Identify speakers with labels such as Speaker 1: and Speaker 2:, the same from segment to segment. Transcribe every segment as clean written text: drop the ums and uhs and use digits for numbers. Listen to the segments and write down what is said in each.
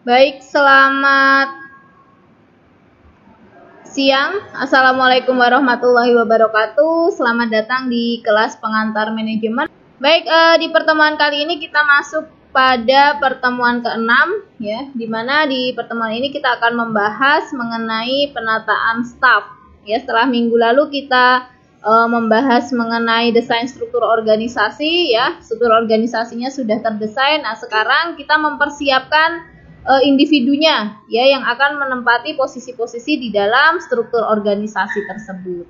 Speaker 1: Baik, selamat siang. Assalamualaikum warahmatullahi wabarakatuh. Selamat datang di kelas pengantar manajemen. Baik, di pertemuan kali ini kita masuk pada pertemuan ke-6 ya, di mana di pertemuan ini kita akan membahas mengenai penataan staf. Ya, setelah minggu lalu kita membahas mengenai desain struktur organisasi ya, struktur organisasinya sudah terdesain. Nah, sekarang kita mempersiapkan individunya ya yang akan menempati posisi-posisi di dalam struktur organisasi tersebut.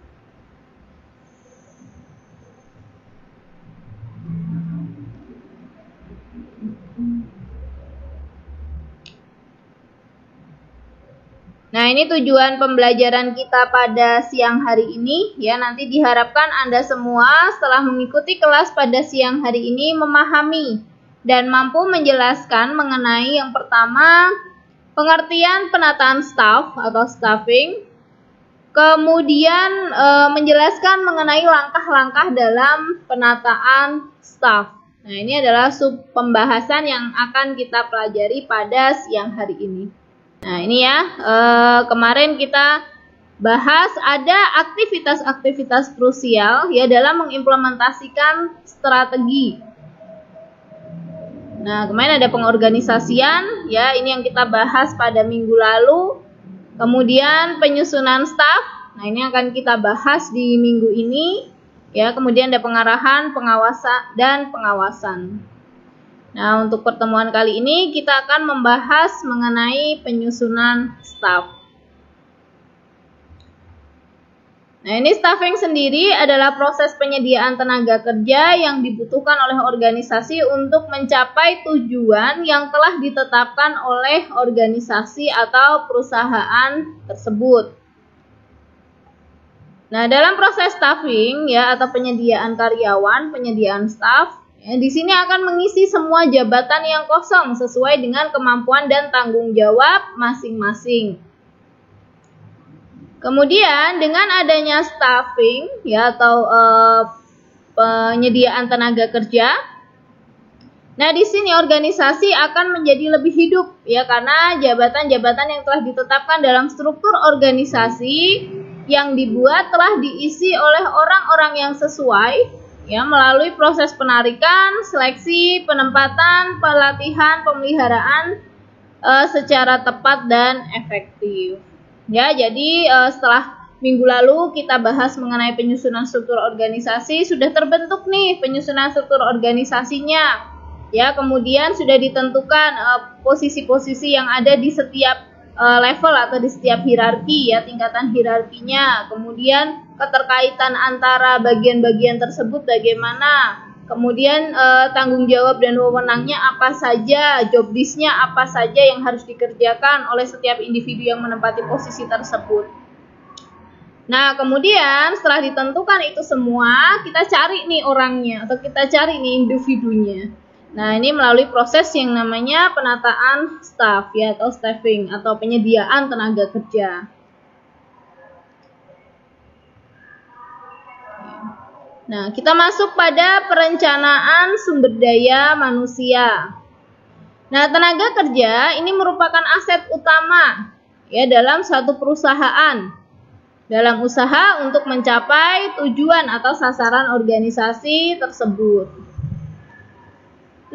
Speaker 1: Nah, ini tujuan pembelajaran kita pada siang hari ini ya. Nanti diharapkan Anda semua setelah mengikuti kelas pada siang hari ini memahami dan mampu menjelaskan mengenai yang pertama pengertian penataan staf atau staffing, kemudian menjelaskan mengenai langkah-langkah dalam penataan staf. Nah, ini adalah sub pembahasan yang akan kita pelajari pada siang hari ini. Nah, ini ya, kemarin kita bahas ada aktivitas-aktivitas krusial ya dalam mengimplementasikan strategi. Nah, kemarin ada pengorganisasian ya, ini yang kita bahas pada minggu lalu. Kemudian penyusunan staf. Nah, ini akan kita bahas di minggu ini ya. Kemudian ada pengarahan, pengawasan dan pengawasan. Nah, untuk pertemuan kali ini kita akan membahas mengenai penyusunan staf. Nah, ini staffing sendiri adalah proses penyediaan tenaga kerja yang dibutuhkan oleh organisasi untuk mencapai tujuan yang telah ditetapkan oleh organisasi atau perusahaan tersebut. Nah, dalam proses staffing ya atau penyediaan karyawan, penyediaan staf, ya, di sini akan mengisi semua jabatan yang kosong sesuai dengan kemampuan dan tanggung jawab masing-masing. Kemudian dengan adanya staffing ya atau penyediaan tenaga kerja, nah di sini organisasi akan menjadi lebih hidup ya karena jabatan-jabatan yang telah ditetapkan dalam struktur organisasi yang dibuat telah diisi oleh orang-orang yang sesuai ya melalui proses penarikan, seleksi, penempatan, pelatihan, pemeliharaan secara tepat dan efektif. Ya, jadi setelah minggu lalu kita bahas mengenai penyusunan struktur organisasi, sudah terbentuk nih penyusunan struktur organisasinya. Ya, kemudian sudah ditentukan posisi-posisi yang ada di setiap level atau di setiap hierarki ya, tingkatan hierarkinya. Kemudian keterkaitan antara bagian-bagian tersebut bagaimana. Kemudian tanggung jawab dan wewenangnya apa saja, job list-nya apa saja yang harus dikerjakan oleh setiap individu yang menempati posisi tersebut. Nah, kemudian setelah ditentukan itu semua, kita cari nih orangnya atau kita cari nih individunya. Nah, ini melalui proses yang namanya penataan staf ya atau staffing atau penyediaan tenaga kerja. Nah, kita masuk pada perencanaan sumber daya manusia. Nah, tenaga kerja ini merupakan aset utama ya dalam suatu perusahaan. Dalam usaha untuk mencapai tujuan atau sasaran organisasi tersebut.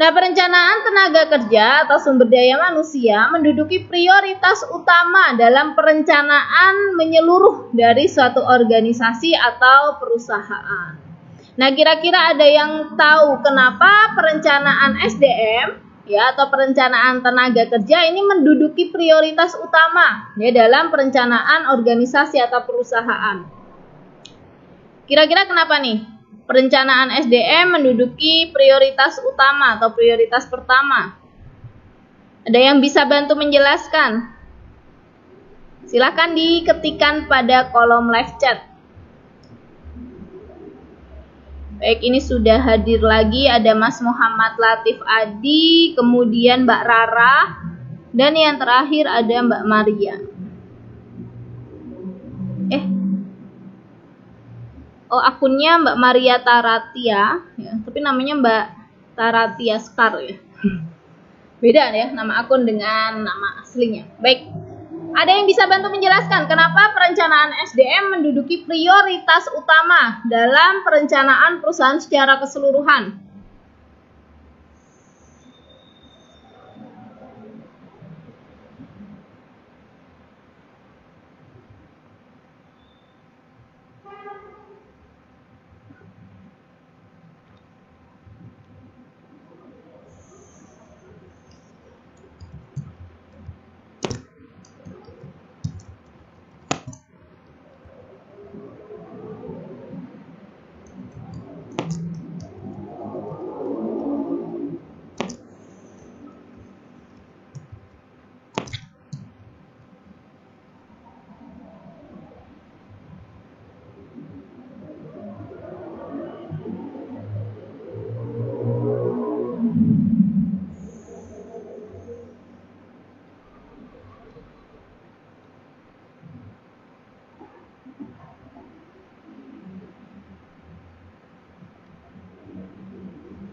Speaker 1: Nah, perencanaan tenaga kerja atau sumber daya manusia menduduki prioritas utama dalam perencanaan menyeluruh dari suatu organisasi atau perusahaan. Nah, kira-kira ada yang tahu kenapa perencanaan SDM ya atau perencanaan tenaga kerja ini menduduki prioritas utama ya dalam perencanaan organisasi atau perusahaan. Kira-kira kenapa nih? Perencanaan SDM menduduki prioritas utama atau prioritas pertama. Ada yang bisa bantu menjelaskan? Silakan diketikkan pada kolom live chat. Baik, ini sudah hadir lagi ada Mas Muhammad Latif Adi, kemudian Mbak Rara, dan yang terakhir ada Mbak Maria. Akunnya Mbak Maria Taratia, ya, tapi namanya Mbak Taratia Sekar ya. Beda ya nama akun dengan nama aslinya. Baik. Ada yang bisa bantu menjelaskan kenapa perencanaan SDM menduduki prioritas utama dalam perencanaan perusahaan secara keseluruhan?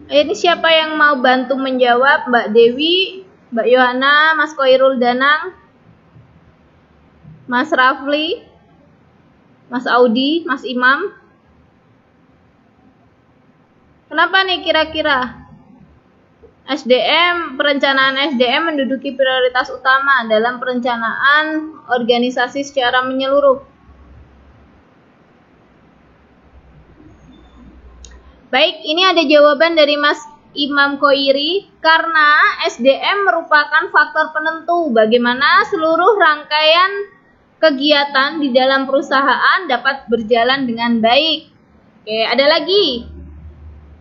Speaker 1: Ini siapa yang mau bantu menjawab? Mbak Dewi, Mbak Yohana, Mas Koirul Danang, Mas Rafli, Mas Audi, Mas Imam. Kenapa nih kira-kira? Perencanaan SDM menduduki prioritas utama dalam perencanaan organisasi secara menyeluruh. Baik, ini ada jawaban dari Mas Imam Koiri, karena SDM merupakan faktor penentu bagaimana seluruh rangkaian kegiatan di dalam perusahaan dapat berjalan dengan baik. Oke, ada lagi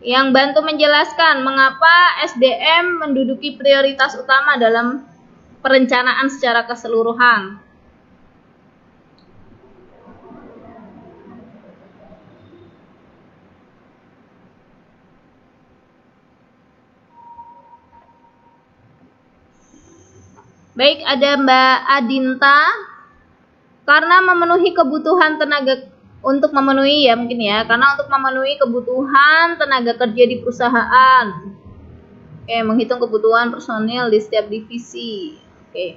Speaker 1: yang bantu menjelaskan mengapa SDM menduduki prioritas utama dalam perencanaan secara keseluruhan. Baik, ada Mbak Adinta, karena memenuhi kebutuhan tenaga untuk memenuhi ya mungkin ya, karena untuk memenuhi kebutuhan tenaga kerja di perusahaan. Oke, menghitung kebutuhan personil di setiap divisi. Oke.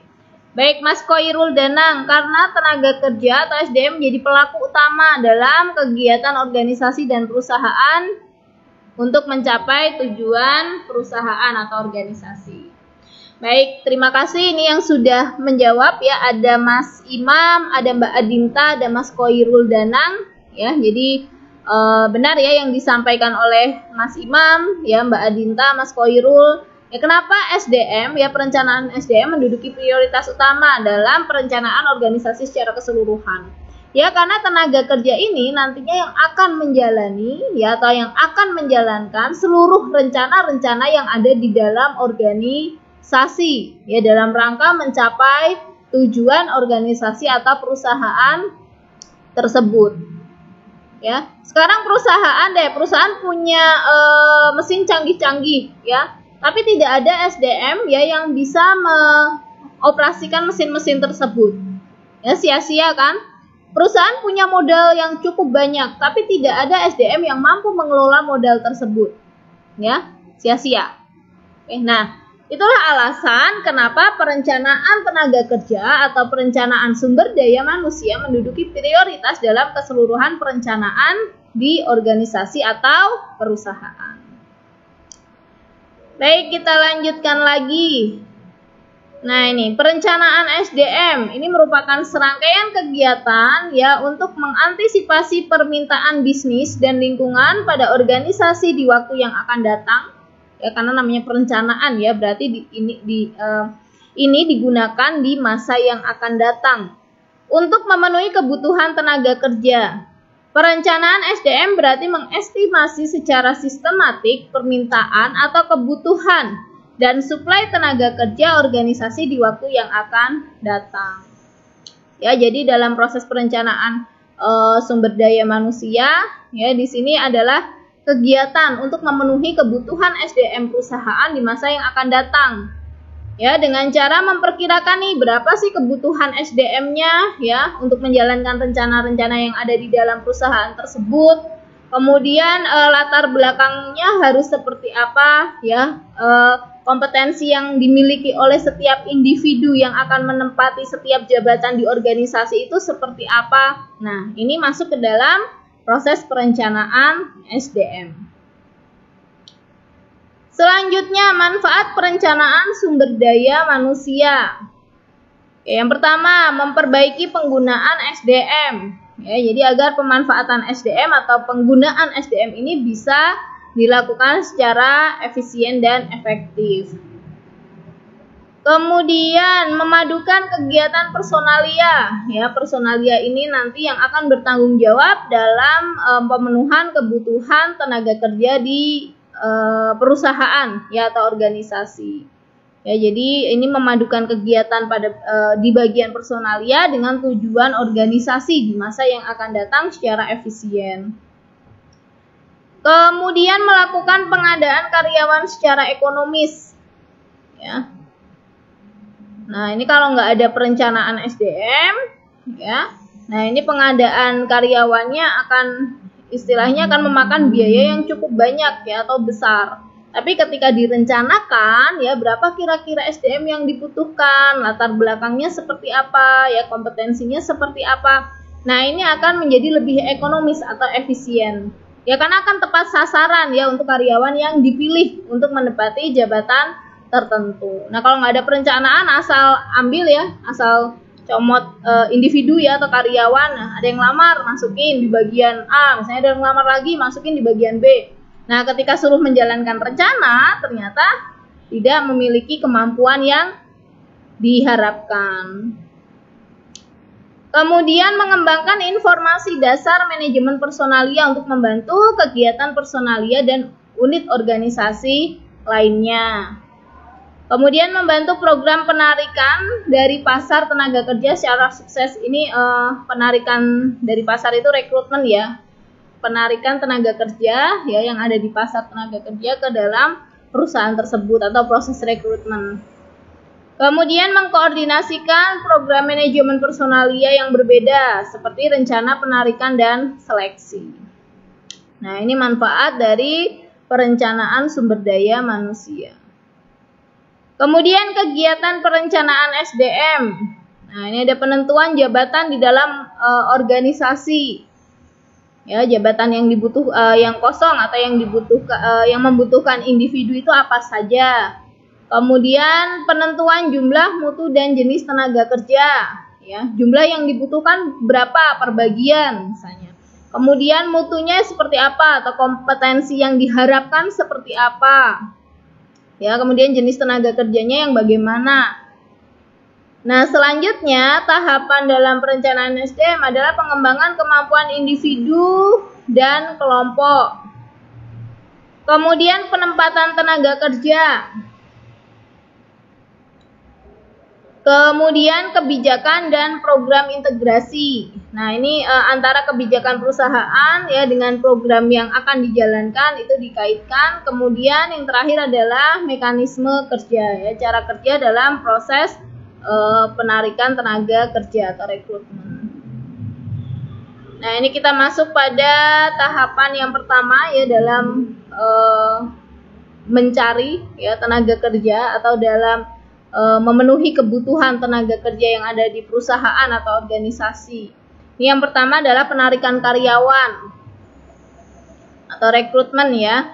Speaker 1: Baik, Mas Koirul Danang, karena tenaga kerja atau SDM menjadi pelaku utama dalam kegiatan organisasi dan perusahaan untuk mencapai tujuan perusahaan atau organisasi. Baik, terima kasih ini yang sudah menjawab ya. Ada Mas Imam, ada Mbak Adinta, ada Mas Koirul Danang ya. Jadi benar ya yang disampaikan oleh Mas Imam ya, Mbak Adinta, Mas Koirul. Ya, kenapa SDM ya, perencanaan SDM menduduki prioritas utama dalam perencanaan organisasi secara keseluruhan? Ya, karena tenaga kerja ini nantinya yang akan menjalani ya, atau yang akan menjalankan seluruh rencana-rencana yang ada di dalam organisasi ya, dalam rangka mencapai tujuan organisasi atau perusahaan tersebut. Ya, sekarang perusahaan punya mesin canggih-canggih ya, tapi tidak ada SDM ya yang bisa mengoperasikan mesin-mesin tersebut. Ya, sia-sia kan? Perusahaan punya modal yang cukup banyak, tapi tidak ada SDM yang mampu mengelola modal tersebut. Ya, sia-sia. Nah, itulah alasan kenapa perencanaan tenaga kerja atau perencanaan sumber daya manusia menduduki prioritas dalam keseluruhan perencanaan di organisasi atau perusahaan. Baik, kita lanjutkan lagi. Nah, ini perencanaan SDM ini merupakan serangkaian kegiatan ya untuk mengantisipasi permintaan bisnis dan lingkungan pada organisasi di waktu yang akan datang. Ya, karena namanya perencanaan ya, berarti ini digunakan di masa yang akan datang untuk memenuhi kebutuhan tenaga kerja. Perencanaan SDM berarti mengestimasi secara sistematik permintaan atau kebutuhan dan suplai tenaga kerja organisasi di waktu yang akan datang. Ya, jadi dalam proses perencanaan sumber daya manusia ya, di sini adalah kegiatan untuk memenuhi kebutuhan SDM perusahaan di masa yang akan datang. Ya, dengan cara memperkirakan nih berapa sih kebutuhan SDM-nya ya untuk menjalankan rencana-rencana yang ada di dalam perusahaan tersebut. Kemudian latar belakangnya harus seperti apa ya, kompetensi yang dimiliki oleh setiap individu yang akan menempati setiap jabatan di organisasi itu seperti apa. Nah, ini masuk ke dalam proses perencanaan SDM. Selanjutnya, manfaat perencanaan sumber daya manusia. Oke, yang pertama, memperbaiki penggunaan SDM. Ya, jadi agar pemanfaatan SDM atau penggunaan SDM ini bisa dilakukan secara efisien dan efektif. Kemudian memadukan kegiatan personalia. Ya, personalia ini nanti yang akan bertanggung jawab dalam pemenuhan kebutuhan tenaga kerja di perusahaan ya atau organisasi. Ya, jadi ini memadukan kegiatan di bagian personalia dengan tujuan organisasi di masa yang akan datang secara efisien. Kemudian melakukan pengadaan karyawan secara ekonomis. Ya. Nah, ini kalau nggak ada perencanaan SDM, ya. Nah, ini pengadaan karyawannya istilahnya akan memakan biaya yang cukup banyak ya atau besar. Tapi ketika direncanakan, ya berapa kira-kira SDM yang dibutuhkan, latar belakangnya seperti apa, ya kompetensinya seperti apa. Nah, ini akan menjadi lebih ekonomis atau efisien. Ya, karena akan tepat sasaran ya untuk karyawan yang dipilih untuk menempati jabatan tertentu. Nah, kalau nggak ada perencanaan, asal ambil ya, asal comot individu ya atau karyawan. Nah, ada yang lamar, masukin di bagian A, misalnya ada yang lamar lagi, masukin di bagian B. Nah, ketika suruh menjalankan rencana, ternyata tidak memiliki kemampuan yang diharapkan. Kemudian mengembangkan informasi dasar manajemen personalia untuk membantu kegiatan personalia dan unit organisasi lainnya. Kemudian membantu program penarikan dari pasar tenaga kerja secara sukses. Ini penarikan dari pasar itu rekrutmen ya. Penarikan tenaga kerja ya yang ada di pasar tenaga kerja ke dalam perusahaan tersebut atau proses rekrutmen. Kemudian mengkoordinasikan program manajemen personalia yang berbeda seperti rencana penarikan dan seleksi. Nah, ini manfaat dari perencanaan sumber daya manusia. Kemudian kegiatan perencanaan SDM. Nah, ini ada penentuan jabatan di dalam organisasi. Ya, jabatan yang yang kosong atau yang membutuhkan individu itu apa saja. Kemudian penentuan jumlah, mutu, dan jenis tenaga kerja. Ya, jumlah yang dibutuhkan berapa per bagian misalnya. Kemudian mutunya seperti apa atau kompetensi yang diharapkan seperti apa. Ya, kemudian jenis tenaga kerjanya yang bagaimana. Nah, selanjutnya tahapan dalam perencanaan SDM adalah pengembangan kemampuan individu dan kelompok. Kemudian penempatan tenaga kerja. Kemudian kebijakan dan program integrasi. Nah, ini antara kebijakan perusahaan ya dengan program yang akan dijalankan itu dikaitkan. Kemudian yang terakhir adalah mekanisme kerja ya, cara kerja dalam proses penarikan tenaga kerja atau rekrutmen. Nah, ini kita masuk pada tahapan yang pertama ya dalam mencari ya tenaga kerja atau dalam memenuhi kebutuhan tenaga kerja yang ada di perusahaan atau organisasi. Ini yang pertama adalah penarikan karyawan atau rekrutmen ya.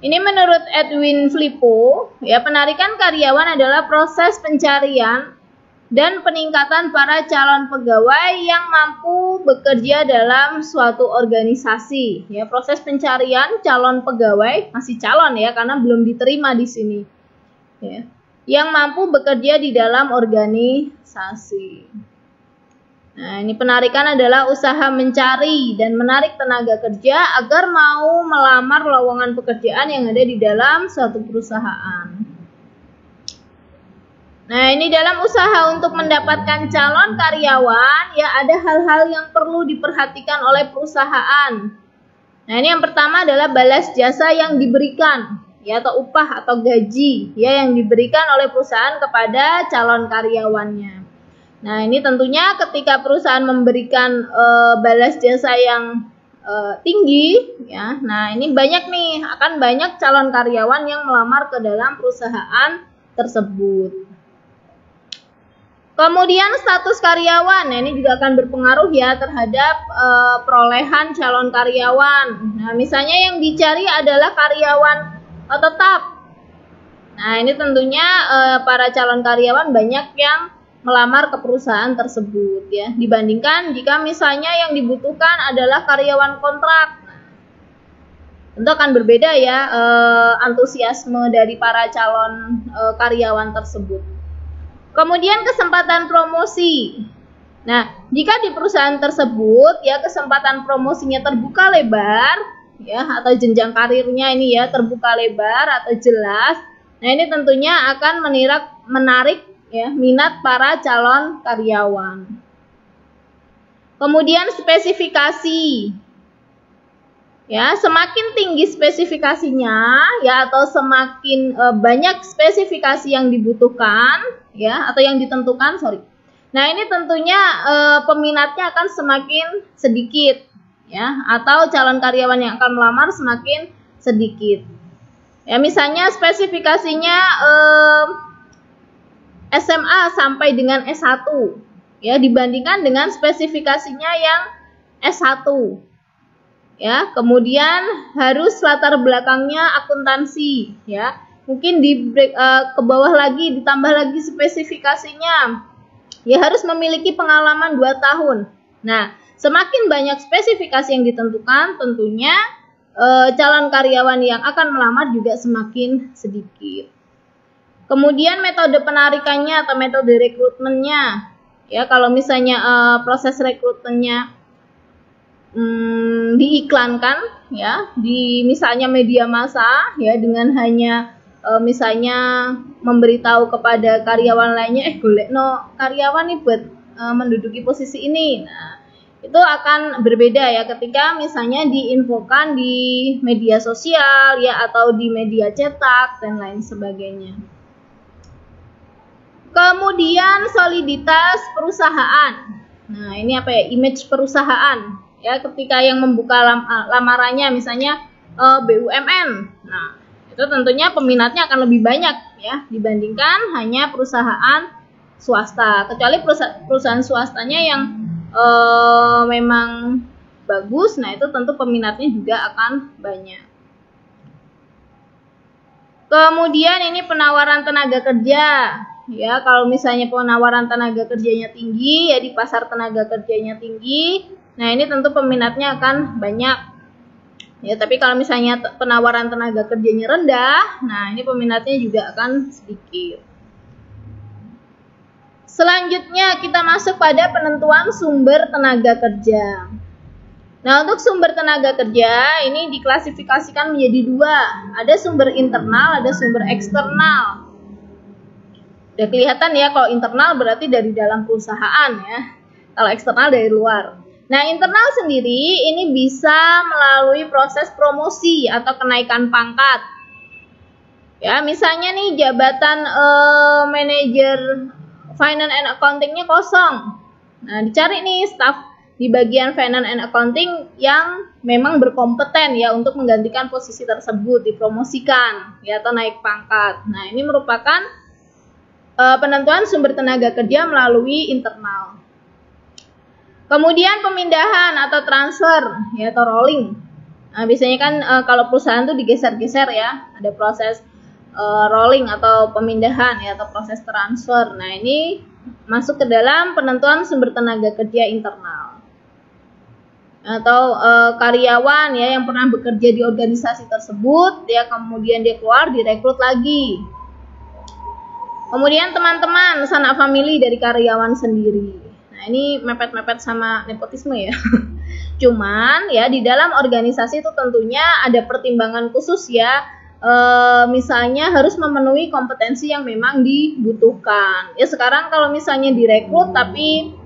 Speaker 1: Ini menurut Edwin Flippo, ya penarikan karyawan adalah proses pencarian dan peningkatan para calon pegawai yang mampu bekerja dalam suatu organisasi. Ya, proses pencarian calon pegawai, masih calon ya karena belum diterima di sini. Ya, yang mampu bekerja di dalam organisasi. Nah, ini penarikan adalah usaha mencari dan menarik tenaga kerja agar mau melamar lowongan pekerjaan yang ada di dalam suatu perusahaan. Nah, ini dalam usaha untuk mendapatkan calon karyawan, ya ada hal-hal yang perlu diperhatikan oleh perusahaan. Nah, ini yang pertama adalah balas jasa yang diberikan. Ya, atau upah atau gaji ya yang diberikan oleh perusahaan kepada calon karyawannya. Nah, ini tentunya ketika perusahaan memberikan balas jasa yang tinggi ya. Nah, ini banyak nih, akan banyak calon karyawan yang melamar ke dalam perusahaan tersebut. Kemudian status karyawan, nah ini juga akan berpengaruh ya terhadap perolehan calon karyawan. Nah, misalnya yang dicari adalah karyawan tetap. Nah, ini tentunya para calon karyawan banyak yang melamar ke perusahaan tersebut ya, dibandingkan jika misalnya yang dibutuhkan adalah karyawan kontrak. Tentu akan berbeda ya antusiasme dari para calon karyawan tersebut. Kemudian kesempatan promosi. Nah, jika di perusahaan tersebut ya kesempatan promosinya terbuka lebar ya, atau jenjang karirnya ini ya terbuka lebar atau jelas. Nah, ini tentunya akan menarik ya minat para calon karyawan. Kemudian spesifikasi. Ya, semakin tinggi spesifikasinya ya atau semakin banyak spesifikasi yang dibutuhkan ya atau yang ditentukan, Nah, ini tentunya peminatnya akan semakin sedikit ya atau calon karyawan yang akan melamar semakin sedikit. Ya, misalnya spesifikasinya SMA sampai dengan S1 ya dibandingkan dengan spesifikasinya yang S1 ya. Kemudian harus latar belakangnya akuntansi ya, mungkin di ke bawah lagi ditambah lagi spesifikasinya ya harus memiliki pengalaman 2 tahun. Nah, semakin banyak spesifikasi yang ditentukan, tentunya calon karyawan yang akan melamar juga semakin sedikit. Kemudian metode penarikannya atau metode rekrutmennya ya, kalau misalnya proses rekrutmennya diiklankan ya di misalnya media massa ya dengan hanya misalnya memberitahu kepada karyawan lainnya golekno karyawan nih buat menduduki posisi ini. Nah, itu akan berbeda ya ketika misalnya diinfokan di media sosial ya atau di media cetak dan lain sebagainya. Kemudian soliditas perusahaan. Nah, ini apa ya? Image perusahaan. Ya, ketika yang membuka lamarannya misalnya BUMN. Nah, itu tentunya peminatnya akan lebih banyak ya dibandingkan hanya perusahaan swasta. Kecuali perusahaan swastanya yang memang bagus, nah itu tentu peminatnya juga akan banyak. Kemudian ini penawaran tenaga kerja. Ya, kalau misalnya penawaran tenaga kerjanya tinggi, ya di pasar tenaga kerjanya tinggi, nah ini tentu peminatnya akan banyak. Ya, tapi kalau misalnya penawaran tenaga kerjanya rendah, nah ini peminatnya juga akan sedikit. Selanjutnya kita masuk pada penentuan sumber tenaga kerja. Nah, untuk sumber tenaga kerja ini diklasifikasikan menjadi 2. Ada sumber internal, ada sumber eksternal. Udah kelihatan ya, kalau internal berarti dari dalam perusahaan ya. Kalau eksternal dari luar. Nah, internal sendiri ini bisa melalui proses promosi atau kenaikan pangkat. Ya, misalnya nih jabatan manajer finance and accounting-nya kosong. Nah, dicari nih staf di bagian finance and accounting yang memang berkompeten ya untuk menggantikan posisi tersebut, dipromosikan ya atau naik pangkat. Nah, ini merupakan penentuan sumber tenaga kerja melalui internal. Kemudian pemindahan atau transfer ya atau rolling. Nah, biasanya kan kalau perusahaan tuh digeser-geser ya, ada proses rolling atau pemindahan ya atau proses transfer. Nah, ini masuk ke dalam penentuan sumber tenaga kerja internal. Atau karyawan ya yang pernah bekerja di organisasi tersebut ya kemudian dia keluar direkrut lagi. Kemudian teman-teman sanak famili dari karyawan sendiri. Nah, ini mepet-mepet sama nepotisme ya. Cuman ya di dalam organisasi itu tentunya ada pertimbangan khusus ya. Misalnya harus memenuhi kompetensi yang memang dibutuhkan. Ya sekarang kalau misalnya direkrut tapi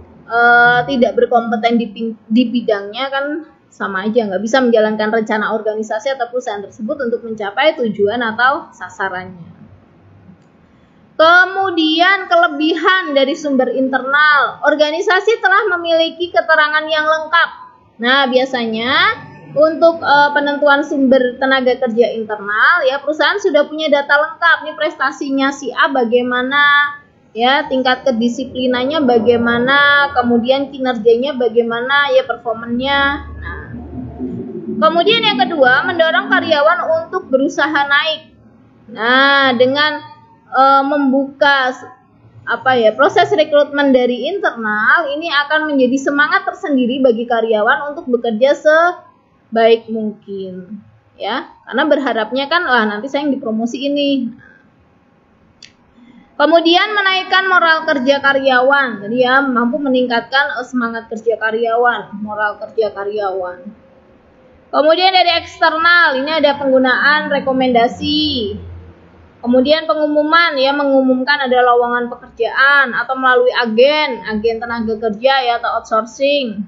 Speaker 1: tidak berkompeten di bidangnya kan sama aja, nggak bisa menjalankan rencana organisasi atau perusahaan tersebut untuk mencapai tujuan atau sasarannya. Kemudian kelebihan dari sumber internal, organisasi telah memiliki keterangan yang lengkap. Nah, biasanya untuk penentuan sumber tenaga kerja internal, ya perusahaan sudah punya data lengkap nih, prestasinya si A bagaimana, ya tingkat kedisiplinannya bagaimana, kemudian kinerjanya bagaimana, ya performanya. Nah, kemudian yang kedua, mendorong karyawan untuk berusaha naik. Nah, dengan membuka proses rekrutmen dari internal, ini akan menjadi semangat tersendiri bagi karyawan untuk bekerja sebaik mungkin, ya, karena berharapnya kan nanti saya yang dipromosi ini. Kemudian menaikkan moral kerja karyawan, jadi ya mampu meningkatkan semangat kerja karyawan, moral kerja karyawan. Kemudian dari eksternal, ini ada penggunaan rekomendasi. Kemudian pengumuman, ya mengumumkan ada lowongan pekerjaan atau melalui agen tenaga kerja, ya, atau outsourcing.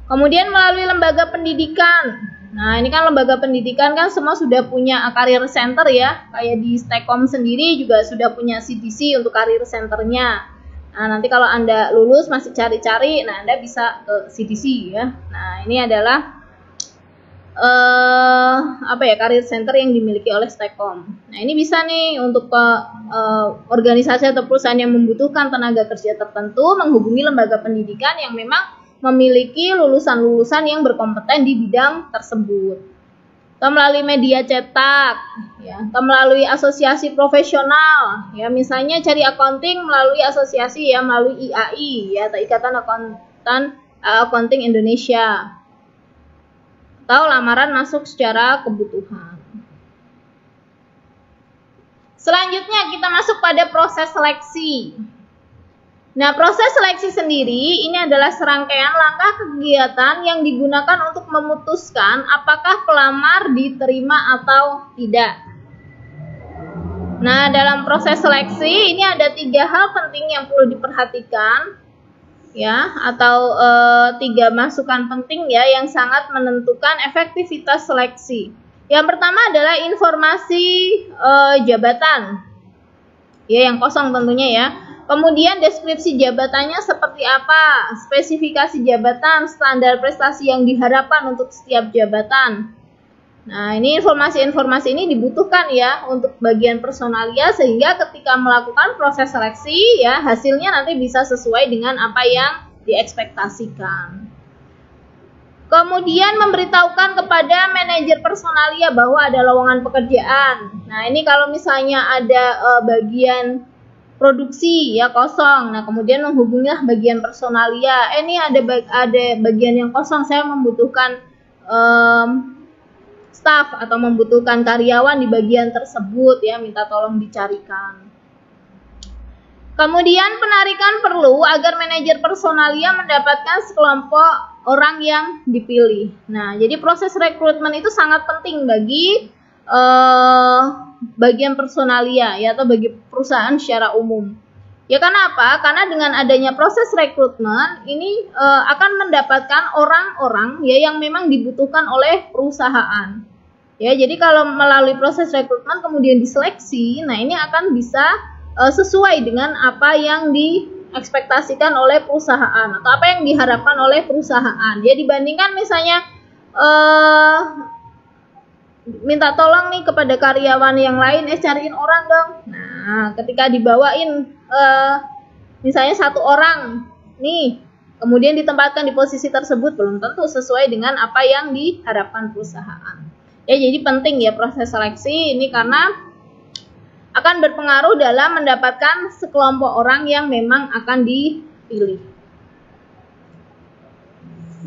Speaker 1: Kemudian melalui lembaga pendidikan. Nah, ini kan lembaga pendidikan kan semua sudah punya career center, ya. Kayak di Stekom sendiri juga sudah punya CDC untuk career centernya. Nah, nanti kalau Anda lulus masih cari-cari, nah Anda bisa ke CDC, ya. Nah, ini adalah career center yang dimiliki oleh Stekom. Nah, ini bisa nih untuk organisasi atau perusahaan yang membutuhkan tenaga kerja tertentu menghubungi lembaga pendidikan yang memang memiliki lulusan-lulusan yang berkompeten di bidang tersebut. Atau melalui media cetak, ya, atau melalui asosiasi profesional, ya, misalnya cari accounting melalui asosiasi, ya, melalui IAI, ya, atau Ikatan Accounting Indonesia. Atau lamaran masuk secara kebutuhan. Selanjutnya kita masuk pada proses seleksi. Nah, proses seleksi sendiri ini adalah serangkaian langkah kegiatan yang digunakan untuk memutuskan apakah pelamar diterima atau tidak. Nah, dalam proses seleksi ini ada 3 hal penting yang perlu diperhatikan, ya, atau 3 masukan penting, ya, yang sangat menentukan efektivitas seleksi. Yang pertama adalah informasi jabatan, ya, yang kosong tentunya, ya. Kemudian deskripsi jabatannya seperti apa, spesifikasi jabatan, standar prestasi yang diharapkan untuk setiap jabatan. Nah, ini informasi-informasi ini dibutuhkan, ya, untuk bagian personalia sehingga ketika melakukan proses seleksi, ya, hasilnya nanti bisa sesuai dengan apa yang diekspektasikan. Kemudian memberitahukan kepada manajer personalia bahwa ada lowongan pekerjaan. Nah, ini kalau misalnya ada bagian produksi, ya, kosong. Nah, kemudian menghubungilah bagian personalia. Ini ada bagian yang kosong, saya membutuhkan staff atau membutuhkan karyawan di bagian tersebut, ya, minta tolong dicarikan. Kemudian penarikan perlu agar manajer personalia mendapatkan sekelompok orang yang dipilih. Nah, jadi proses rekrutmen itu sangat penting bagi bagian personalia, ya, atau bagi perusahaan secara umum. Ya, karena apa? Karena dengan adanya proses rekrutmen ini akan mendapatkan orang-orang, ya, yang memang dibutuhkan oleh perusahaan. Ya, jadi kalau melalui proses rekrutmen kemudian diseleksi, nah ini akan bisa sesuai dengan apa yang diekspektasikan oleh perusahaan atau apa yang diharapkan oleh perusahaan. Ya, dibandingkan misalnya minta tolong nih kepada karyawan yang lain, cariin orang dong. Nah, ketika dibawain misalnya 1 orang nih, kemudian ditempatkan di posisi tersebut, belum tentu sesuai dengan apa yang diharapkan perusahaan. Ya, jadi penting, ya, proses seleksi ini karena akan berpengaruh dalam mendapatkan sekelompok orang yang memang akan dipilih.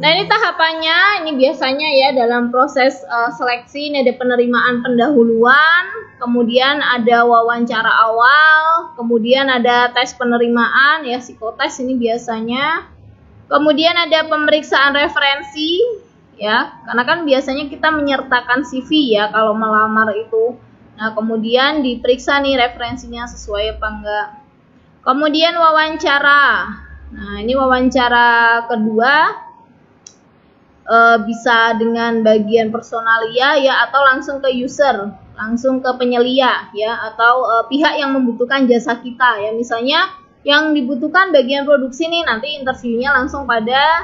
Speaker 1: Nah, ini tahapannya, ini biasanya, ya, dalam proses seleksi ini ada penerimaan pendahuluan, kemudian ada wawancara awal, kemudian ada tes penerimaan, ya, psikotes ini biasanya. Kemudian ada pemeriksaan referensi, ya, karena kan biasanya kita menyertakan CV, ya, kalau melamar itu. Nah, kemudian diperiksa nih referensinya sesuai apa enggak. Kemudian wawancara. Nah, ini wawancara kedua bisa dengan bagian personalia, ya, atau langsung ke user, langsung ke penyelia, ya, atau pihak yang membutuhkan jasa kita, ya. Misalnya yang dibutuhkan bagian produksi nih, nanti interviewnya langsung pada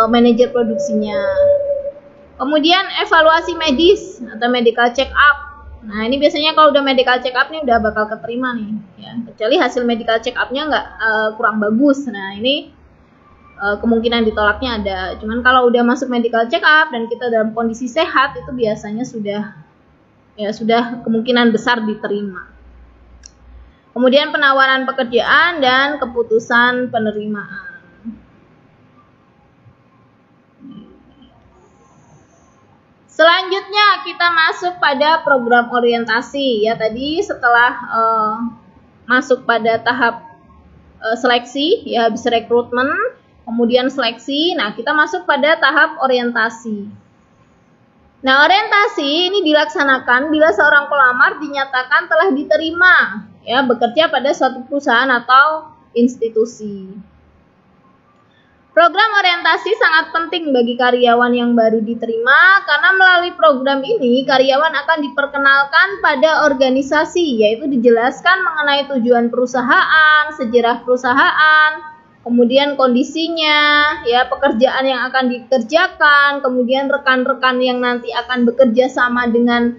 Speaker 1: manajer produksinya. Kemudian evaluasi medis atau medical check up. Nah, ini biasanya kalau udah medical check up nih udah bakal keterima nih, ya. Kecuali hasil medical check up-nya nggak kurang bagus. Nah, ini kemungkinan ditolaknya ada. Cuman kalau udah masuk medical check up dan kita dalam kondisi sehat, itu biasanya sudah kemungkinan besar diterima. Kemudian penawaran pekerjaan dan keputusan penerimaan. Selanjutnya kita masuk pada program orientasi, ya. Tadi setelah masuk pada tahap seleksi, ya, habis rekrutmen, kemudian seleksi. Nah, kita masuk pada tahap orientasi. Nah, orientasi ini dilaksanakan bila seorang pelamar dinyatakan telah diterima, ya, bekerja pada suatu perusahaan atau institusi. Program orientasi sangat penting bagi karyawan yang baru diterima karena melalui program ini karyawan akan diperkenalkan pada organisasi, yaitu dijelaskan mengenai tujuan perusahaan, sejarah perusahaan, kemudian kondisinya, ya, pekerjaan yang akan dikerjakan, kemudian rekan-rekan yang nanti akan bekerja sama dengan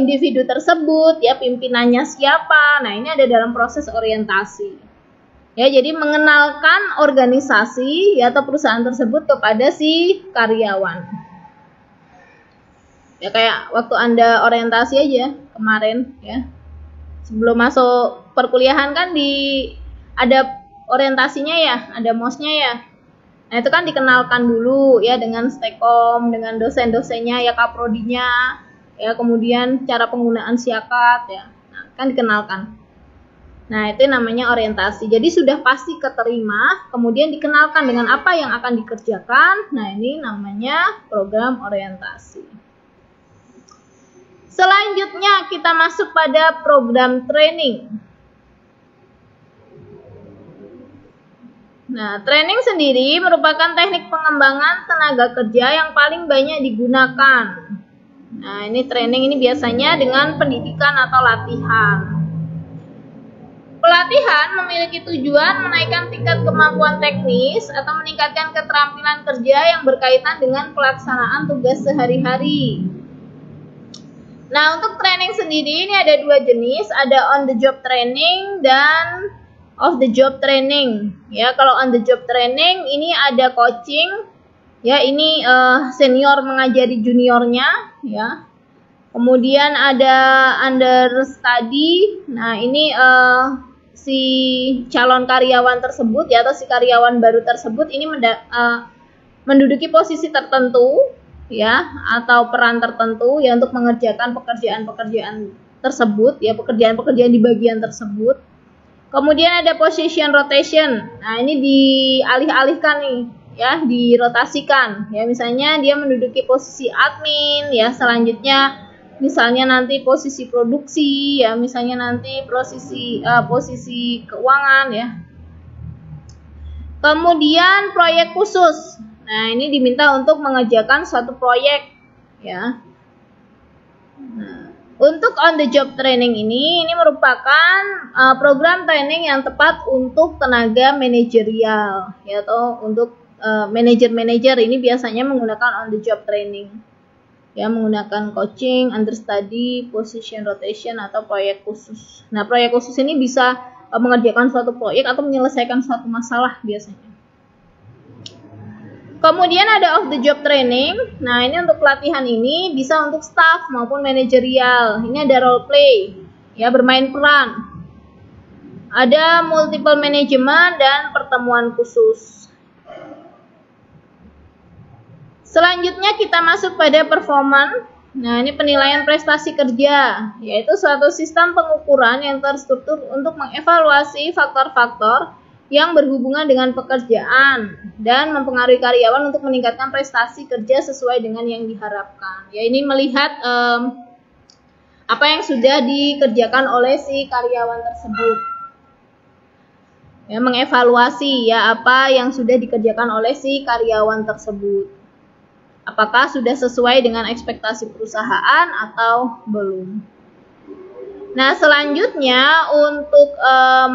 Speaker 1: individu tersebut, ya, pimpinannya siapa. Nah, ini ada dalam proses orientasi. Ya, jadi mengenalkan organisasi, ya, atau perusahaan tersebut kepada si karyawan. Ya, kayak waktu Anda orientasi aja kemarin, ya. Sebelum masuk perkuliahan kan ada orientasinya, ya, ada mosnya, ya. Nah, itu kan dikenalkan dulu, ya, dengan stekom, dengan dosen-dosennya, ya, kaprodinya, ya, kemudian cara penggunaan siakat, ya. Nah, kan dikenalkan. Nah, itu namanya orientasi. Jadi sudah pasti keterima, kemudian dikenalkan dengan apa yang akan dikerjakan. Nah, ini namanya program orientasi. Selanjutnya kita masuk pada program training. Nah, training sendiri merupakan teknik pengembangan tenaga kerja yang paling banyak digunakan. Nah, ini training ini biasanya dengan pendidikan atau latihan. Pelatihan memiliki tujuan menaikkan tingkat kemampuan teknis atau meningkatkan keterampilan kerja yang berkaitan dengan pelaksanaan tugas sehari-hari. Nah, untuk training sendiri ini ada dua jenis, ada on the job training dan off the job training. Ya, kalau on the job training ini ada coaching, ya, ini senior mengajari juniornya, ya. Kemudian ada understudy. Nah, ini si calon karyawan tersebut, ya, atau si karyawan baru tersebut ini menduduki posisi tertentu, ya, atau peran tertentu, ya, untuk mengerjakan pekerjaan-pekerjaan tersebut, ya, pekerjaan-pekerjaan di bagian tersebut. Kemudian ada position rotation. Nah, ini dialih-alihkan nih, ya, dirotasikan, ya, misalnya dia menduduki posisi admin, ya, selanjutnya misalnya nanti posisi produksi, ya, misalnya nanti posisi keuangan, ya. Kemudian proyek khusus. Nah, ini diminta untuk mengerjakan suatu proyek, ya. Nah, untuk on the job training ini merupakan program training yang tepat untuk tenaga manajerial, ya, atau untuk manajer-manajer ini biasanya menggunakan on the job training. Ya, menggunakan coaching, understudy, position rotation, atau proyek khusus. Nah, proyek khusus ini bisa mengerjakan suatu proyek atau menyelesaikan suatu masalah biasanya. Kemudian ada off the job training. Nah, ini untuk pelatihan ini bisa untuk staff maupun manajerial. Ini ada role play, ya, bermain peran. Ada multiple management dan pertemuan khusus. Selanjutnya kita masuk pada performance. Nah, ini penilaian prestasi kerja, yaitu suatu sistem pengukuran yang terstruktur untuk mengevaluasi faktor-faktor yang berhubungan dengan pekerjaan dan mempengaruhi karyawan untuk meningkatkan prestasi kerja sesuai dengan yang diharapkan. Ya, ini melihat apa yang sudah dikerjakan oleh si karyawan tersebut. Ya, mengevaluasi, ya, apa yang sudah dikerjakan oleh si karyawan tersebut. Apakah sudah sesuai dengan ekspektasi perusahaan atau belum. Nah, selanjutnya untuk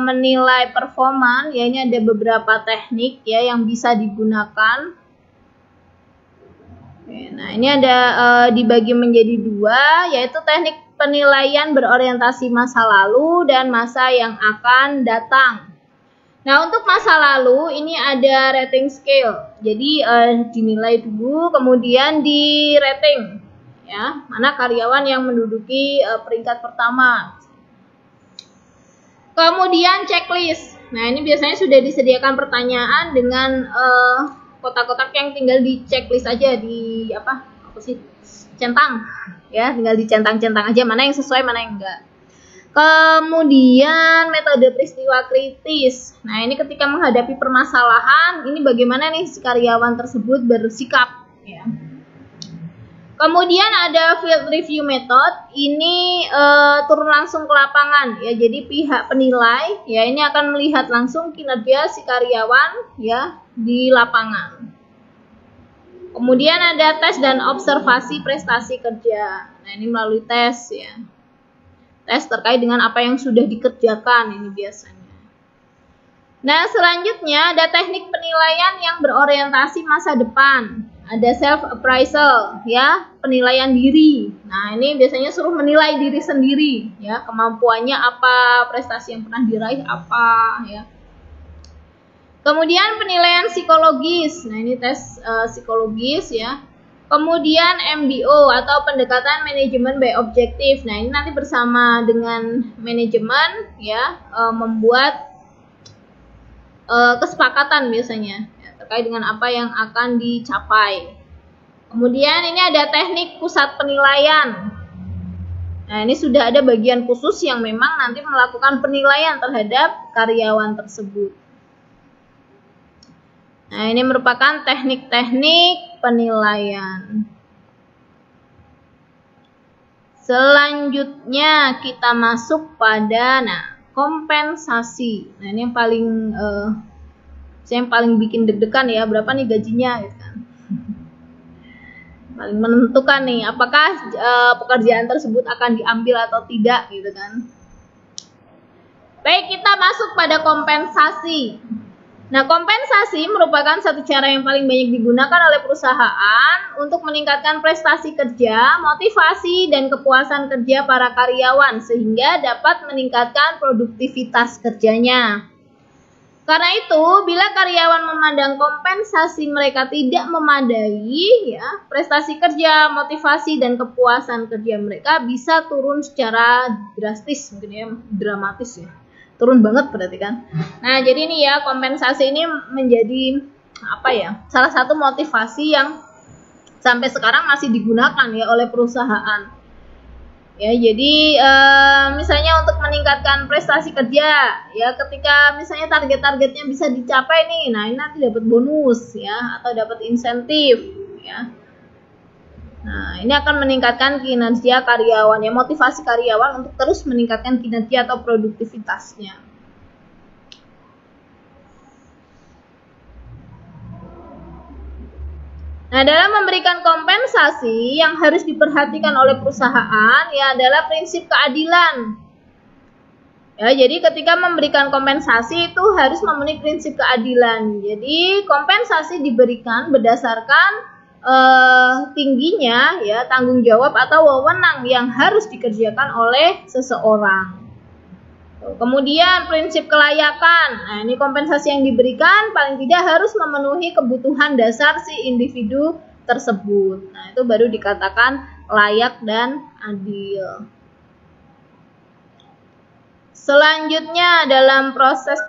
Speaker 1: menilai performa, ya, ini ada beberapa teknik, ya, yang bisa digunakan. Oke, nah ini ada dibagi menjadi dua, yaitu teknik penilaian berorientasi masa lalu dan masa yang akan datang. Nah, untuk masa lalu ini ada rating scale. Jadi dinilai dulu, kemudian di rating, ya, mana karyawan yang menduduki peringkat pertama. Kemudian checklist. Nah, ini biasanya sudah disediakan pertanyaan dengan kotak-kotak yang tinggal di checklist aja, di apa sih, centang, ya, tinggal dicentang-centang aja mana yang sesuai, mana yang enggak. Kemudian metode peristiwa kritis. Nah, ini ketika menghadapi permasalahan, ini bagaimana nih si karyawan tersebut bersikap, ya. Kemudian ada field review method. Ini turun langsung ke lapangan, ya. Jadi pihak penilai, ya, ini akan melihat langsung kinerja si karyawan, ya, di lapangan. Kemudian ada tes dan observasi prestasi kerja. Nah, ini melalui tes, ya. Tes terkait dengan apa yang sudah dikerjakan ini biasanya. Nah, selanjutnya ada teknik penilaian yang berorientasi masa depan. Ada self appraisal, ya, penilaian diri. Nah, ini biasanya suruh menilai diri sendiri, ya, kemampuannya apa, prestasi yang pernah diraih apa, ya. Kemudian penilaian psikologis. Nah, ini tes psikologis, ya. Kemudian MBO atau pendekatan manajemen by objektif. Nah, ini nanti bersama dengan manajemen, ya, membuat kesepakatan biasanya, ya, terkait dengan apa yang akan dicapai. Kemudian ini ada teknik pusat penilaian. Nah, ini sudah ada bagian khusus yang memang nanti melakukan penilaian terhadap karyawan tersebut. Nah, ini merupakan teknik-teknik penilaian. Selanjutnya kita masuk pada kompensasi. Nah, ini yang paling bikin deg-degan, ya, berapa nih gajinya, gitu kan. Paling menentukan nih apakah pekerjaan tersebut akan diambil atau tidak, gitu kan. Baik, kita masuk pada kompensasi. Nah, kompensasi merupakan satu cara yang paling banyak digunakan oleh perusahaan untuk meningkatkan prestasi kerja, motivasi, dan kepuasan kerja para karyawan sehingga dapat meningkatkan produktivitas kerjanya. Karena itu, bila karyawan memandang kompensasi mereka tidak memadai, ya, prestasi kerja, motivasi, dan kepuasan kerja mereka bisa turun secara drastis, mungkin ya, dramatis, ya. Turun banget berarti kan. Nah, jadi ini, ya, kompensasi ini menjadi salah satu motivasi yang sampai sekarang masih digunakan, ya, oleh perusahaan. Ya, jadi misalnya untuk meningkatkan prestasi kerja, ya, ketika misalnya target-targetnya bisa dicapai nih, nah, ini nanti dapat bonus, ya, atau dapat insentif, ya. Nah, ini akan meningkatkan kinerja karyawan, ya, motivasi karyawan untuk terus meningkatkan kinerja atau produktivitasnya. Nah, dalam memberikan kompensasi yang harus diperhatikan oleh perusahaan, ya, adalah prinsip keadilan. Ya, jadi ketika memberikan kompensasi itu harus memenuhi prinsip keadilan. Jadi kompensasi diberikan berdasarkan tingginya, ya, tanggung jawab atau wewenang yang harus dikerjakan oleh seseorang. Kemudian prinsip kelayakan. Nah, ini kompensasi yang diberikan paling tidak harus memenuhi kebutuhan dasar si individu tersebut. Nah, itu baru dikatakan layak dan adil. Selanjutnya dalam proses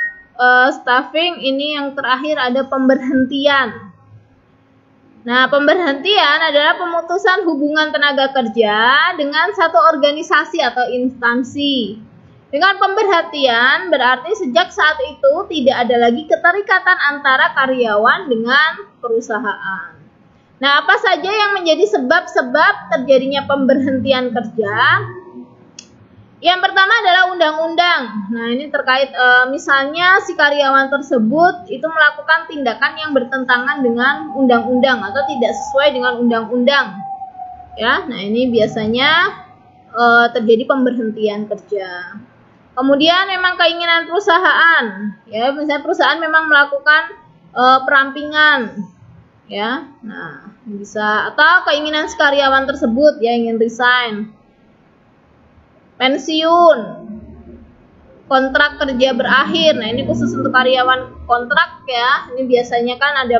Speaker 1: staffing ini yang terakhir ada pemberhentian. Nah, pemberhentian adalah pemutusan hubungan tenaga kerja dengan satu organisasi atau instansi. Dengan pemberhentian berarti sejak saat itu tidak ada lagi keterikatan antara karyawan dengan perusahaan. Nah, apa saja yang menjadi sebab-sebab terjadinya pemberhentian kerja? Yang pertama adalah undang-undang. Nah, ini terkait misalnya si karyawan tersebut itu melakukan tindakan yang bertentangan dengan undang-undang atau tidak sesuai dengan undang-undang. Ya, nah, ini biasanya terjadi pemberhentian kerja. Kemudian memang keinginan perusahaan, ya, misalnya perusahaan memang melakukan perampingan, ya. Nah, bisa atau keinginan si karyawan tersebut ya ingin resign. Pensiun, kontrak kerja berakhir. Nah, ini khusus untuk karyawan kontrak ya. Ini biasanya kan ada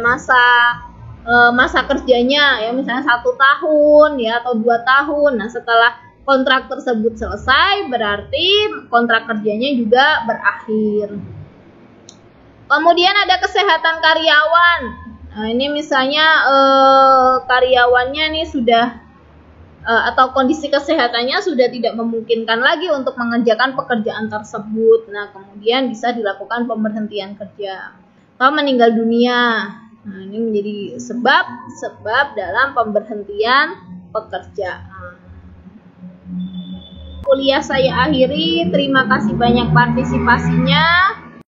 Speaker 1: masa kerjanya ya, misalnya 1 tahun ya atau 2 tahun. Nah, setelah kontrak tersebut selesai berarti kontrak kerjanya juga berakhir. Kemudian ada kesehatan karyawan. Nah, ini misalnya karyawannya nih sudah atau kondisi kesehatannya sudah tidak memungkinkan lagi untuk mengerjakan pekerjaan tersebut. Nah, kemudian bisa dilakukan pemberhentian kerja atau meninggal dunia. Nah, ini menjadi sebab dalam pemberhentian pekerjaan. Kuliah saya akhiri. Terima kasih banyak partisipasinya.